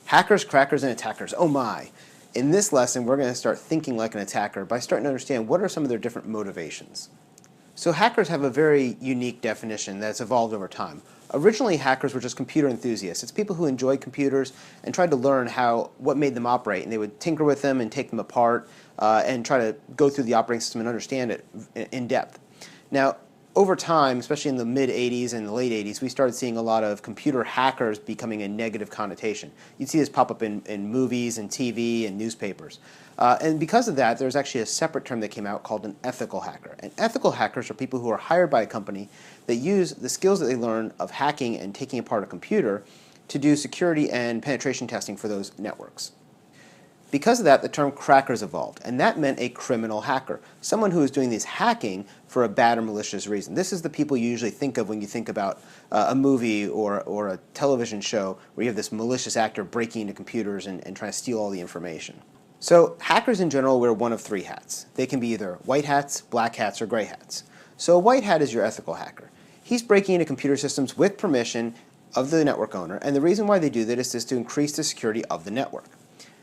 Hackers, crackers, and attackers. Oh my! In this lesson, we're going to start thinking like an attacker by starting to understand what are some of their different motivations. So hackers have a very unique definition that's evolved over time. Originally, hackers were just computer enthusiasts. It's people who enjoyed computers and tried to learn what made them operate, and they would tinker with them and take them apart and try to go through the operating system and understand it in depth. Now, over time, especially in the mid-'80s and the late '80s, we started seeing a lot of computer hackers becoming a negative connotation. You'd see this pop up in movies and TV and newspapers. And because of that, there's actually a separate term that came out called an ethical hacker. And ethical hackers are people who are hired by a company that use the skills that they learn of hacking and taking apart a computer to do security and penetration testing for those networks. Because of that, the term crackers evolved, and that meant a criminal hacker, someone who is doing this hacking for a bad or malicious reason. This is the people you usually think of when you think about a movie or a television show where you have this malicious actor breaking into computers and trying to steal all the information. So hackers in general wear one of three hats. They can be either white hats, black hats, or gray hats. So a white hat is your ethical hacker. He's breaking into computer systems with permission of the network owner, and the reason why they do that is just to increase the security of the network.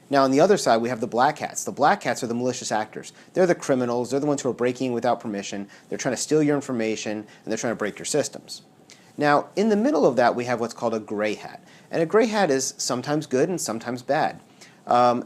Now on the other side we have the black hats. The black hats are the malicious actors. They're the criminals, they're the ones who are breaking without permission, they're trying to steal your information, and they're trying to break your systems. Now in the middle of that we have what's called a gray hat. And a gray hat is sometimes good and sometimes bad.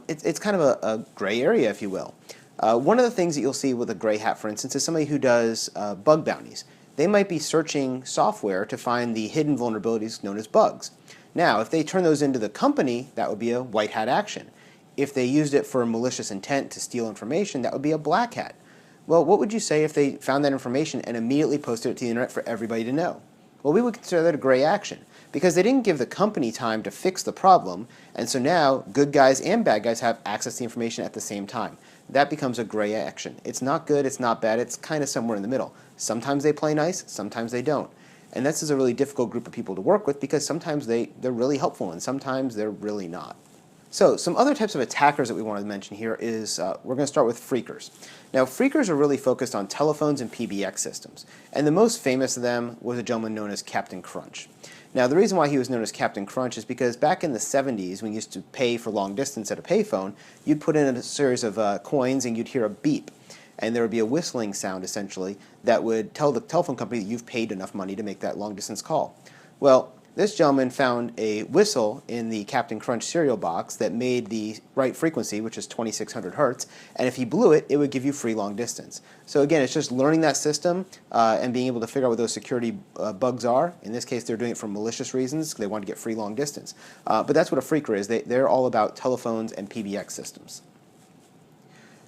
It's kind of a gray area, if you will. One of the things that you'll see with a gray hat, for instance, is somebody who does bug bounties. They might be searching software to find the hidden vulnerabilities known as bugs. Now if they turn those into the company, that would be a white hat action. If they used it for malicious intent to steal information, that would be a black hat. Well, what would you say if they found that information and immediately posted it to the internet for everybody to know? Well, we would consider that a gray action because they didn't give the company time to fix the problem, and so now good guys and bad guys have access to the information at the same time. That becomes a gray action. It's not good, it's not bad, it's kind of somewhere in the middle. Sometimes they play nice, sometimes they don't. And this is a really difficult group of people to work with because sometimes they're really helpful and sometimes they're really not. So some other types of attackers that we want to mention here is we're going to start with phreakers. Now phreakers are really focused on telephones and PBX systems, and the most famous of them was a gentleman known as Captain Crunch. Now the reason why he was known as Captain Crunch is because back in the 70s when you used to pay for long distance at a payphone, you'd put in a series of coins and you'd hear a beep, and there would be a whistling sound essentially that would tell the telephone company that you've paid enough money to make that long distance call. Well, this gentleman found a whistle in the Captain Crunch cereal box that made the right frequency, which is 2600 hertz, and if he blew it, it would give you free long distance. So again, it's just learning that system and being able to figure out what those security bugs are. In this case, they're doing it for malicious reasons. They want to get free long distance. But that's what a phreaker is. They're all about telephones and PBX systems.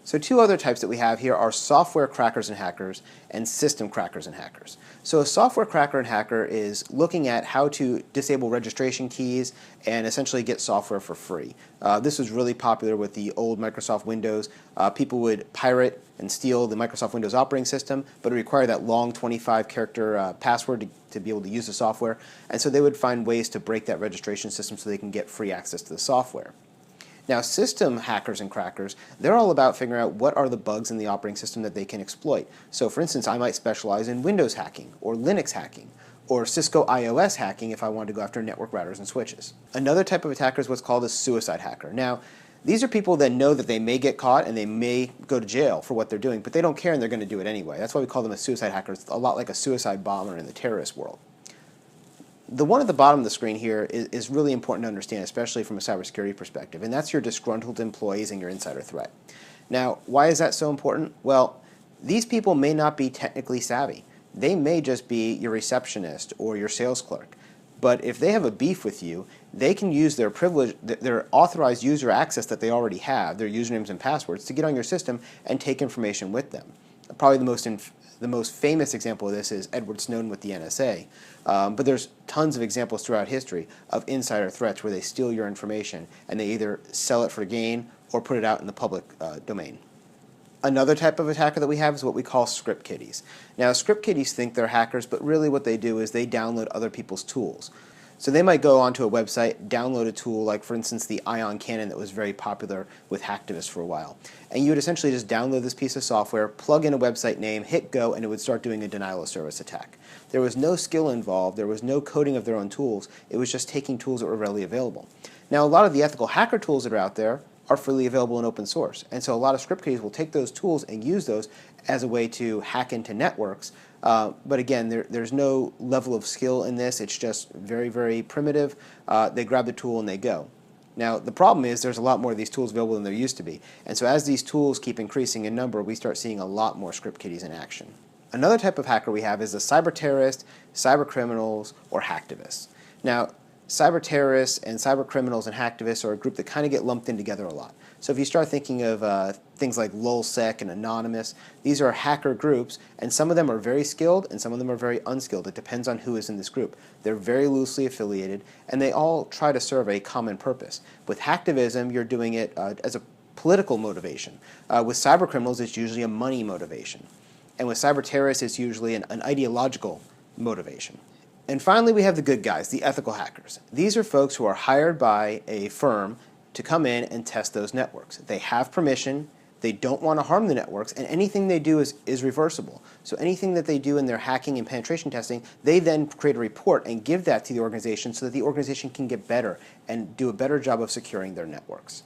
So two other types that we have here are software crackers and hackers and system crackers and hackers. So a software cracker and hacker is looking at how to disable registration keys and essentially get software for free. This was really popular with the old Microsoft Windows. People would pirate and steal the Microsoft Windows operating system, but it required that long 25-character password to be able to use the software. And so they would find ways to break that registration system so they can get free access to the software. Now system hackers and crackers, they're all about figuring out what are the bugs in the operating system that they can exploit. So for instance, I might specialize in Windows hacking or Linux hacking or Cisco iOS hacking if I wanted to go after network routers and switches. Another type of attacker is what's called a suicide hacker. Now these are people that know that they may get caught and they may go to jail for what they're doing, but they don't care and they're going to do it anyway. That's why we call them a suicide hacker. It's a lot like a suicide bomber in the terrorist world. The one at the bottom of the screen here is really important to understand, especially from a cybersecurity perspective, and that's your disgruntled employees and your insider threat. Now, why is that so important? Well, these people may not be technically savvy. They may just be your receptionist or your sales clerk. But if they have a beef with you, they can use their privilege, their authorized user access that they already have, their usernames and passwords, to get on your system and take information with them. Probably the most famous example of this is Edward Snowden with the NSA. But there's tons of examples throughout history of insider threats where they steal your information and they either sell it for gain or put it out in the public domain. Another type of attacker that we have is what we call script kiddies. Now script kiddies think they're hackers, but really what they do is they download other people's tools. So they might go onto a website, download a tool like for instance the ion cannon that was very popular with hacktivists for a while. And you would essentially just download this piece of software, plug in a website name, hit go, and it would start doing a denial of service attack. There was no skill involved, there was no coding of their own tools, it was just taking tools that were readily available. Now, a lot of the ethical hacker tools that are out there are freely available and open source. And so a lot of script kiddies will take those tools and use those as a way to hack into networks. But again, there's no level of skill in this. It's just very, very primitive. They grab the tool and they go. Now, the problem is there's a lot more of these tools available than there used to be. And so as these tools keep increasing in number, we start seeing a lot more script kiddies in action. Another type of hacker we have is the cyber terrorist, cyber criminals, or hacktivists. Now, cyber terrorists and cyber criminals and hacktivists are a group that kind of get lumped in together a lot. So if you start thinking of things like lulzsec and Anonymous, these are hacker groups, and some of them are very skilled and some of them are very unskilled. It depends on who is in this group. They're very loosely affiliated, and they all try to serve a common purpose. With hacktivism, you're doing it as a political motivation. With cyber criminals, it's usually a money motivation. And with cyber terrorists, it's usually an ideological motivation. And finally, we have the good guys, the ethical hackers. These are folks who are hired by a firm to come in and test those networks. They have permission, they don't want to harm the networks, and anything they do is reversible. So anything that they do in their hacking and penetration testing, they then create a report and give that to the organization so that the organization can get better and do a better job of securing their networks.